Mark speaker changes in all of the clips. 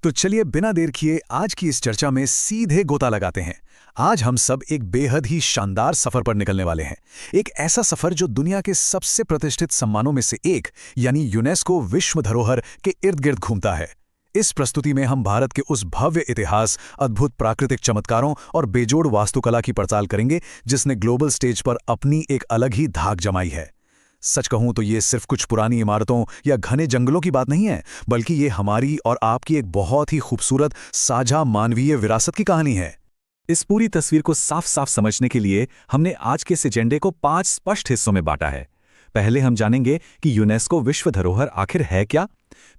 Speaker 1: तो चलिए बिना देर किए आज की इस चर्चा में सीधे गोता लगाते हैं। आज हम सब एक बेहद ही शानदार सफर पर निकलने वाले हैं। एक ऐसा सफर जो दुनिया के सबसे प्रतिष्ठित सम्मानों में से एक यानी यूनेस्को विश्व धरोहर के इर्द गिर्द घूमता है। इस प्रस्तुति में हम भारत के उस भव्य इतिहास, अद्भुत प्राकृतिक चमत्कारों और बेजोड़ वास्तुकला की पड़ताल करेंगे जिसने ग्लोबल स्टेज पर अपनी एक अलग ही धाक जमाई है। सच कहूं तो ये सिर्फ कुछ पुरानी इमारतों या घने जंगलों की बात नहीं है, बल्कि ये हमारी और आपकी एक बहुत ही खूबसूरत साझा मानवीय विरासत की कहानी है।
Speaker 2: इस पूरी तस्वीर को साफ साफ समझने के लिए हमने आज के इस एजेंडे को 5 स्पष्ट हिस्सों में बांटा है। पहले हम जानेंगे कि यूनेस्को विश्व धरोहर आखिर है क्या,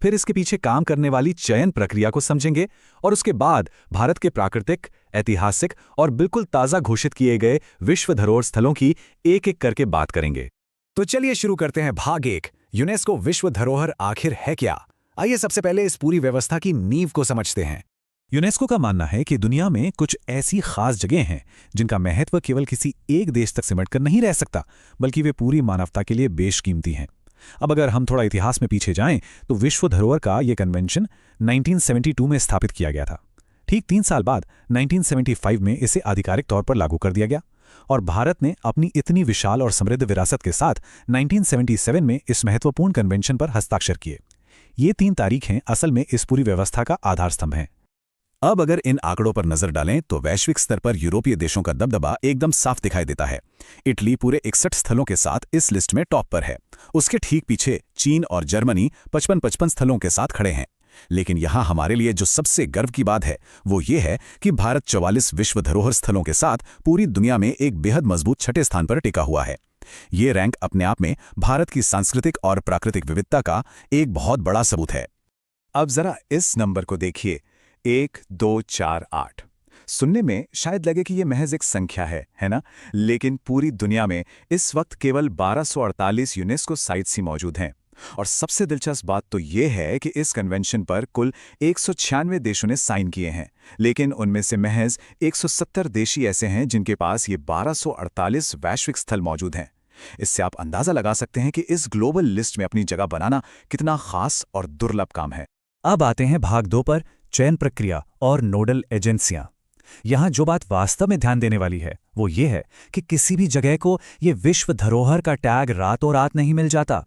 Speaker 2: फिर इसके पीछे काम करने वाली चयन प्रक्रिया को समझेंगे और उसके बाद भारत के प्राकृतिक, ऐतिहासिक और बिल्कुल ताज़ा घोषित किए गए विश्व धरोहर स्थलों की एक-एक करके बात करेंगे।
Speaker 1: तो चलिए शुरू करते हैं भाग 1, यूनेस्को विश्व धरोहर आखिर है क्या। आइए सबसे पहले इस पूरी व्यवस्था की नींव को समझते हैं।
Speaker 2: यूनेस्को का मानना है कि दुनिया में कुछ ऐसी खास जगह हैं जिनका महत्व केवल किसी एक देश तक सिमटकर नहीं रह सकता, बल्कि वे पूरी मानवता के लिए बेशकीमती हैं। अब अगर हम थोड़ा इतिहास में पीछे जाएं तो विश्व धरोहर का ये कन्वेंशन 1972 में स्थापित किया गया था। ठीक 3 साल बाद 1975 में इसे आधिकारिक तौर पर लागू कर दिया गया और भारत ने अपनी इतनी विशाल और समृद्ध विरासत के साथ 1977 में इस महत्वपूर्ण कन्वेंशन पर हस्ताक्षर किए। ये 3 तारीखें असल में इस पूरी व्यवस्था का आधार स्तंभ हैं।
Speaker 1: अब अगर इन आंकड़ों पर नजर डालें तो वैश्विक स्तर पर यूरोपीय देशों का दबदबा एकदम साफ दिखाई देता है। इटली पूरे 61 स्थलों के साथ इस लिस्ट में टॉप पर है। उसके ठीक पीछे चीन और जर्मनी 55-55 स्थलों के साथ खड़े हैं। लेकिन यहाँ हमारे लिए जो सबसे गर्व की बात है वो ये है कि भारत 44 विश्व धरोहर स्थलों के साथ पूरी दुनिया में एक बेहद मजबूत 6ठे स्थान पर टिका हुआ है। ये रैंक अपने आप में भारत की सांस्कृतिक और प्राकृतिक विविधता का एक बहुत बड़ा सबूत है। अब जरा इस नंबर को देखिए, 1, 2, 4, 8। सुनने में शायद लगे कि ये महज एक संख्या है ना? लेकिन पूरी दुनिया में इस वक्त केवल 1248 यूनेस्को साइट्स ही मौजूद हैं। और सबसे दिलचस्प बात तो ये है कि इस कन्वेंशन पर कुल 196 देशों ने साइन किए हैं, लेकिन उनमें से महज 170 देश ही ऐसे हैं जिनके पास ये 1248 वैश्विक स्थल मौजूद हैं। इससे आप अंदाजा लगा सकते हैं कि इस ग्लोबल लिस्ट में अपनी जगह बनाना कितना खास और दुर्लभ काम है।
Speaker 2: अब आते हैं भाग 2 पर, चयन प्रक्रिया और नोडल एजेंसियां। यहाँ जो बात वास्तव में ध्यान देने वाली है वो ये है कि किसी भी जगह को ये विश्व धरोहर का टैग रातों रात नहीं मिल जाता।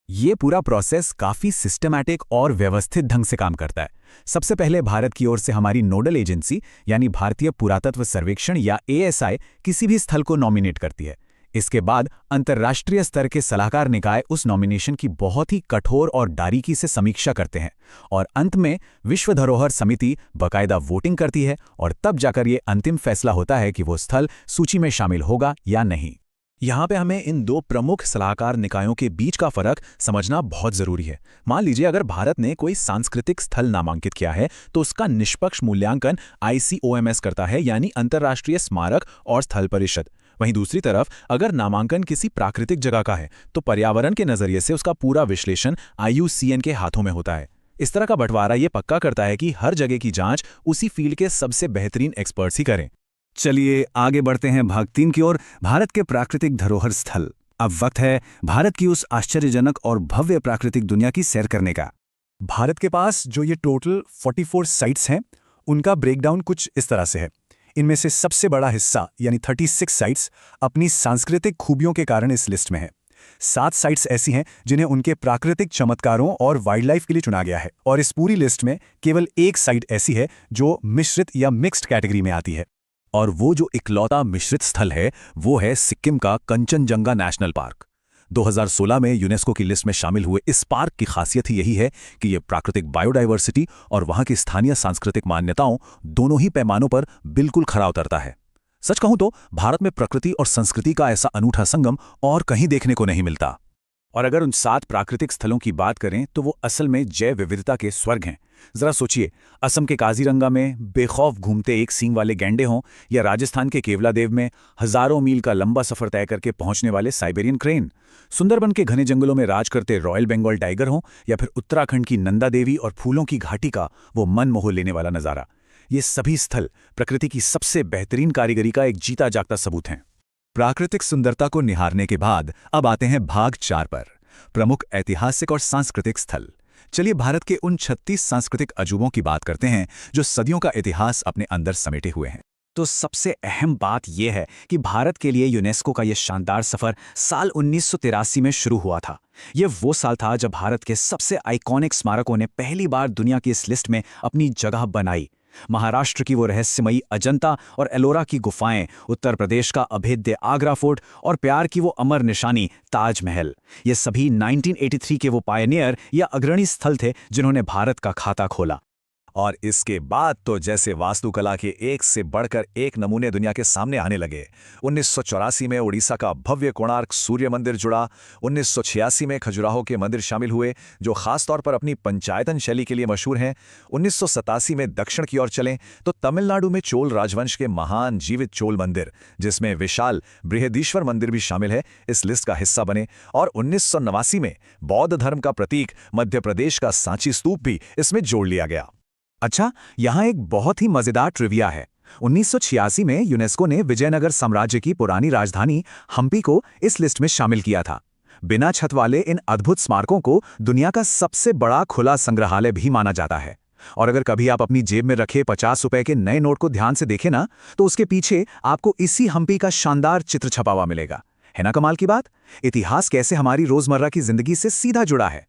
Speaker 2: ये पूरा प्रोसेस काफी सिस्टमैटिक और व्यवस्थित ढंग से काम करता है। सबसे पहले भारत की ओर से हमारी नोडल एजेंसी यानी भारतीय पुरातत्व सर्वेक्षण या ASI किसी भी स्थल को नॉमिनेट करती है। इसके बाद अंतर्राष्ट्रीय स्तर के सलाहकार निकाय उस नॉमिनेशन की बहुत ही कठोर और बारीकी से समीक्षा करते हैं और अंत में विश्व धरोहर समिति बाकायदा वोटिंग करती है और तब जाकर ये अंतिम फैसला होता है कि वो स्थल सूची में शामिल होगा या नहीं। यहाँ पे हमें इन 2 प्रमुख सलाहकार निकायों के बीच का फर्क समझना बहुत जरूरी है। मान लीजिए अगर भारत ने कोई सांस्कृतिक स्थल नामांकित किया है तो उसका निष्पक्ष मूल्यांकन ICOMS करता है, यानी अंतर्राष्ट्रीय स्मारक और स्थल परिषद। वहीं दूसरी तरफ अगर नामांकन किसी प्राकृतिक जगह का है तो पर्यावरण के नजरिए से उसका पूरा विश्लेषण IUCN के हाथों में होता है। इस तरह का बंटवारा ये पक्का करता है कि हर जगह की जांच उसी फील्ड के सबसे बेहतरीन एक्सपर्ट्स ही करें।
Speaker 1: चलिए आगे बढ़ते हैं भाग 3 की ओर, भारत के प्राकृतिक धरोहर स्थल। अब वक्त है भारत की उस आश्चर्यजनक और भव्य प्राकृतिक दुनिया की सैर करने का। भारत के पास जो ये टोटल 44 साइट्स हैं उनका ब्रेकडाउन कुछ इस तरह से है। इनमें से सबसे बड़ा हिस्सा यानी 36 साइट्स अपनी सांस्कृतिक खूबियों के कारण इस लिस्ट में है। 7 साइट्स ऐसी हैं जिन्हें उनके प्राकृतिक चमत्कारों और वाइल्ड लाइफ के लिए चुना गया है और इस पूरी लिस्ट में केवल 1 साइट ऐसी है जो मिश्रित या मिक्स्ड कैटेगरी में आती है। और वो जो इकलौता मिश्रित स्थल है वो है सिक्किम का कंचनजंगा नेशनल पार्क। 2016 में यूनेस्को की लिस्ट में शामिल हुए इस पार्क की खासियत ही यही है कि ये प्राकृतिक बायोडाइवर्सिटी और वहाँ की स्थानीय सांस्कृतिक मान्यताओं दोनों ही पैमानों पर बिल्कुल खरा उतरता है। सच कहूँ तो भारत में प्रकृति और संस्कृति का ऐसा अनूठा संगम और कहीं देखने को नहीं मिलता। और अगर उन 7 प्राकृतिक स्थलों की बात करें तो वो असल में जैव विविधता के स्वर्ग हैं। जरा सोचिए, असम के काजीरंगा में बेखौफ घूमते एक सींग वाले गैंडे हों या राजस्थान के केवलादेव में हजारों मील का लंबा सफर तय करके पहुंचने वाले साइबेरियन क्रेन, सुंदरबन के घने जंगलों में राज करते रॉयल बंगाल टाइगर हों या फिर उत्तराखंड की नंदा देवी और फूलों की घाटी का वो मन मोह लेने वाला नजारा, ये सभी स्थल प्रकृति की सबसे बेहतरीन कारीगरी का एक जीता जागता सबूत हैं। प्राकृतिक सुंदरता को निहारने के बाद अब आते हैं भाग 4 पर, प्रमुख ऐतिहासिक और सांस्कृतिक स्थल। चलिए भारत के उन 36 सांस्कृतिक अजूबों की बात करते हैं जो सदियों का इतिहास अपने अंदर समेटे हुए हैं। तो सबसे अहम बात यह है कि भारत के लिए यूनेस्को का यह शानदार सफर साल 1983 में शुरू हुआ था। यह वो साल था जब भारत के सबसे आइकॉनिक स्मारकों ने पहली बार दुनिया की इस लिस्ट में अपनी जगह बनाई। महाराष्ट्र की वो रहस्यमयी अजंता और एलोरा की गुफाएं, उत्तर प्रदेश का अभेद्य आगरा फोर्ट और प्यार की वो अमर निशानी ताजमहल, ये सभी 1983 के वो पायनियर या अग्रणी स्थल थे जिन्होंने भारत का खाता खोला। और इसके बाद तो जैसे वास्तुकला के एक से बढ़कर एक नमूने दुनिया के सामने आने लगे। 1984 में उड़ीसा का भव्य कोणार्क सूर्य मंदिर जुड़ा। 1986 में खजुराहो के मंदिर शामिल हुए जो खासतौर पर अपनी पंचायतन शैली के लिए मशहूर हैं। 1987 में दक्षिण की ओर चलें तो तमिलनाडु में चोल राजवंश के महान जीवित चोल मंदिर, जिसमें विशाल बृहदीश्वर मंदिर भी शामिल है, इस लिस्ट का हिस्सा बने। और 1989 में बौद्ध धर्म का प्रतीक मध्य प्रदेश का सांची स्तूप भी इसमें जोड़ लिया गया। अच्छा, यहाँ एक बहुत ही मजेदार ट्रिविया है। 1986 में यूनेस्को ने विजयनगर साम्राज्य की पुरानी राजधानी हम्पी को इस लिस्ट में शामिल किया था। बिना छत वाले इन अद्भुत स्मारकों को दुनिया का सबसे बड़ा खुला संग्रहालय भी माना जाता है। और अगर कभी आप अपनी जेब में रखे 50 रुपए के नए नोट को ध्यान से देखें ना, तो उसके पीछे आपको इसी हम्पी का शानदार चित्र छपा हुआ मिलेगा। है ना कमाल की बात? इतिहास कैसे हमारी रोजमर्रा की जिंदगी से सीधा जुड़ा है।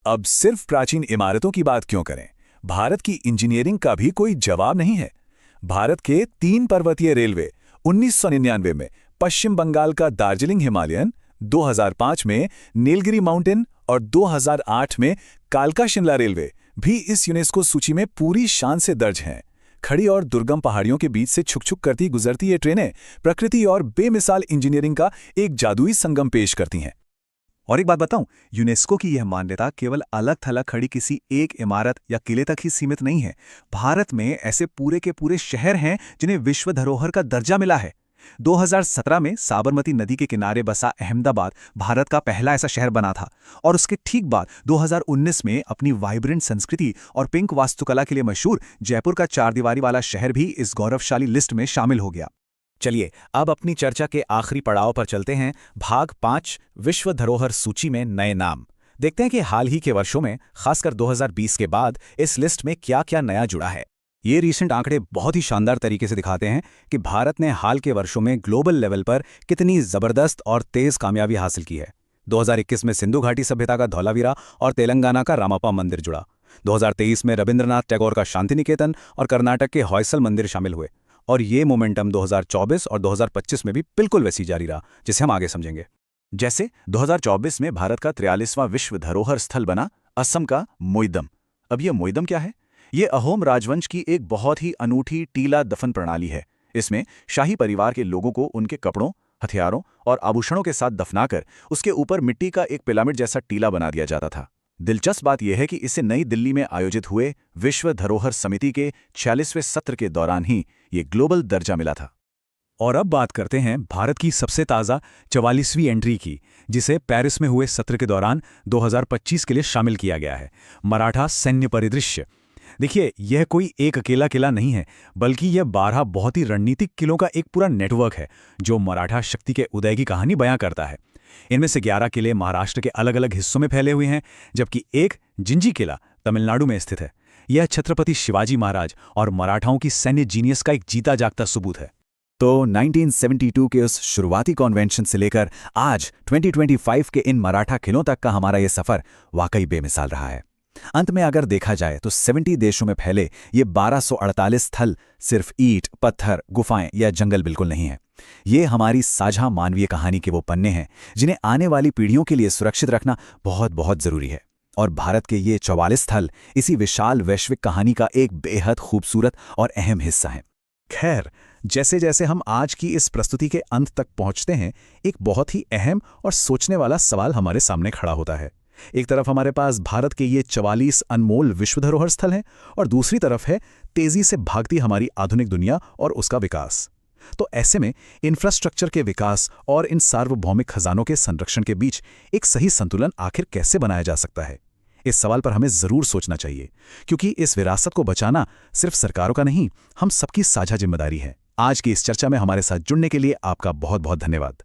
Speaker 1: अब सिर्फ प्राचीन इमारतों की बात क्यों करें, भारत की इंजीनियरिंग का भी कोई जवाब नहीं है। भारत के 3 पर्वतीय रेलवे 1999 में पश्चिम बंगाल का दार्जिलिंग हिमालयन, 2005 में नीलगिरी माउंटेन और 2008 में कालका शिमला रेलवे भी इस यूनेस्को सूची में पूरी शान से दर्ज हैं। खड़ी और दुर्गम पहाड़ियों के बीच से छुक छुक करती गुजरती ये ट्रेनें प्रकृति और बेमिसाल इंजीनियरिंग का एक जादुई संगम पेश करती हैं। और एक बात बताऊं, यूनेस्को की यह मान्यता केवल अलग थलग खड़ी किसी एक इमारत या किले तक ही सीमित नहीं है। भारत में ऐसे पूरे के पूरे शहर हैं जिन्हें विश्व धरोहर का दर्जा मिला है। 2017 में साबरमती नदी के किनारे बसा अहमदाबाद भारत का पहला ऐसा शहर बना था। और उसके ठीक बाद 2019 में अपनी वाइब्रेंट संस्कृति और पिंक वास्तुकला के लिए मशहूर जयपुर का 4 दीवारी वाला शहर भी इस गौरवशाली लिस्ट में शामिल हो गया। चलिए अब अपनी चर्चा के आखिरी पड़ाव पर चलते हैं, भाग 5, विश्व धरोहर सूची में नए नाम। देखते हैं कि हाल ही के वर्षों में, खासकर 2020 के बाद, इस लिस्ट में क्या क्या नया जुड़ा है। ये रीसेंट आंकड़े बहुत ही शानदार तरीके से दिखाते हैं कि भारत ने हाल के वर्षों में ग्लोबल लेवल पर कितनी जबरदस्त और तेज कामयाबी हासिल की है। 2021 में सिंधु घाटी सभ्यता का धौलावीरा और तेलंगाना का रामप्पा मंदिर जुड़ा। 2023 में रविंद्रनाथ टैगोर का शांति निकेतन और कर्नाटक के हॉयसल मंदिर शामिल हुए। और ये मोमेंटम 2024 और 2025 में भी बिल्कुल वैसी जारी रहा, जिसे हम आगे समझेंगे। जैसे 2024 में भारत का 43वां विश्व धरोहर स्थल बना असम का मोइदम। अब ये मोइदम क्या है? ये अहोम राजवंश की एक बहुत ही अनूठी टीला दफन प्रणाली है। इसमें शाही परिवार के लोगों को उनके कपड़ों, हथियारों और आभूषणों के साथ दफनाकर उसके ऊपर मिट्टी का एक पिरामिड जैसा टीला बना दिया जाता था। दिलचस्प बात यह है कि इसे नई दिल्ली में आयोजित हुए विश्व धरोहर समिति के 46वें सत्र के दौरान ही ये ग्लोबल दर्जा मिला था। और अब बात करते हैं भारत की सबसे ताज़ा 44वीं एंट्री की, जिसे पेरिस में हुए सत्र के दौरान 2025 के लिए शामिल किया गया है, मराठा सैन्य परिदृश्य। देखिए, यह कोई एक अकेला किला नहीं है, बल्कि यह 12 बहुत ही रणनीतिक किलों का एक पूरा नेटवर्क है जो मराठा शक्ति के उदय की कहानी बयां करता है। इनमें से 11 किले महाराष्ट्र के अलग अलग हिस्सों में फैले हुए हैं, जबकि एक जिंजी किला तमिलनाडु में स्थित है। यह छत्रपति शिवाजी महाराज और मराठाओं की सैन्य जीनियस का एक जीता जागता सबूत है। तो 1972 के उस शुरुआती कन्वेंशन से लेकर आज 2025 के इन मराठा किलों तक का हमारा ये सफर वाकई बेमिसाल रहा है। अंत में अगर देखा जाए तो 70 देशों में फैले ये 1248 स्थल सिर्फ ईंट, पत्थर, गुफाएं या जंगल बिल्कुल नहीं है। ये हमारी साझा मानवीय कहानी के वो पन्ने हैं जिन्हें आने वाली पीढ़ियों के लिए सुरक्षित रखना बहुत बहुत जरूरी है। और भारत के ये 44 स्थल इसी विशाल वैश्विक कहानी का एक बेहद खूबसूरत और अहम हिस्सा हैं। खैर, जैसे जैसे हम आज की इस प्रस्तुति के अंत तक पहुंचते हैं, एक बहुत ही अहम और सोचने वाला सवाल हमारे सामने खड़ा होता है। एक तरफ हमारे पास भारत के ये 44 अनमोल विश्व धरोहर स्थल हैं और दूसरी तरफ है तेजी से भागती हमारी आधुनिक दुनिया और उसका विकास। तो ऐसे में इंफ्रास्ट्रक्चर के विकास और इन सार्वभौमिक खजानों के संरक्षण के बीच एक सही संतुलन आखिर कैसे बनाया जा सकता है? इस सवाल पर हमें जरूर सोचना चाहिए, क्योंकि इस विरासत को बचाना सिर्फ सरकारों का नहीं, हम सबकी साझा जिम्मेदारी है। आज की इस चर्चा में हमारे साथ जुड़ने के लिए आपका बहुत बहुत धन्यवाद।